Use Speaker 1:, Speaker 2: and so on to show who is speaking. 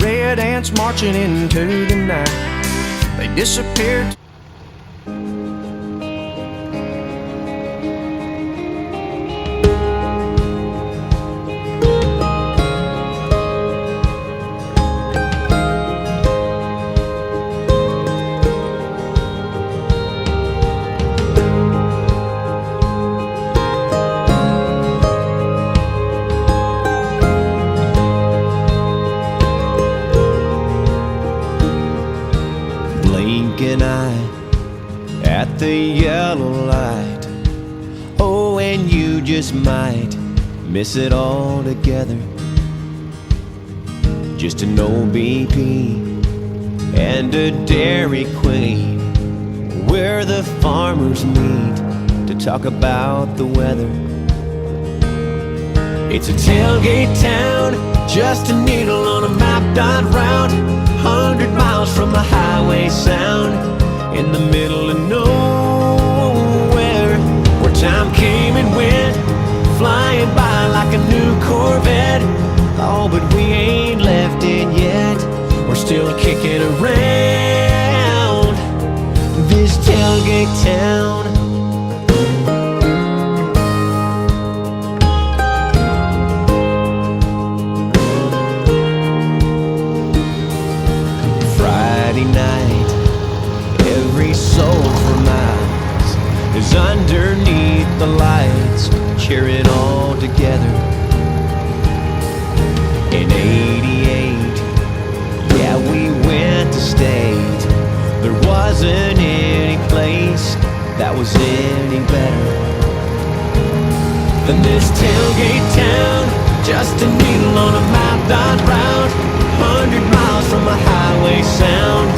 Speaker 1: red ants marching into the night. They disappeared.
Speaker 2: Blinking eye at the yellow light. Oh, and you just might miss it all together. Just an old BP and a Dairy Queen, where the farmers meet to talk about the weather. It's a tailgate town, just a needle on a map dot route, 100 miles from the highway sound, in the middle of nowhere, where time came and went, flying by like a new Corvette. Oh, but we ain't left it yet, we're still kicking around this tailgate town. Friday night, every soul for miles is underneath the lights, cheering all together. In '88, yeah, we went to state. There wasn't any place that was any better than this tailgate town, just a needle on a map dot route, 100 miles from a highway sound,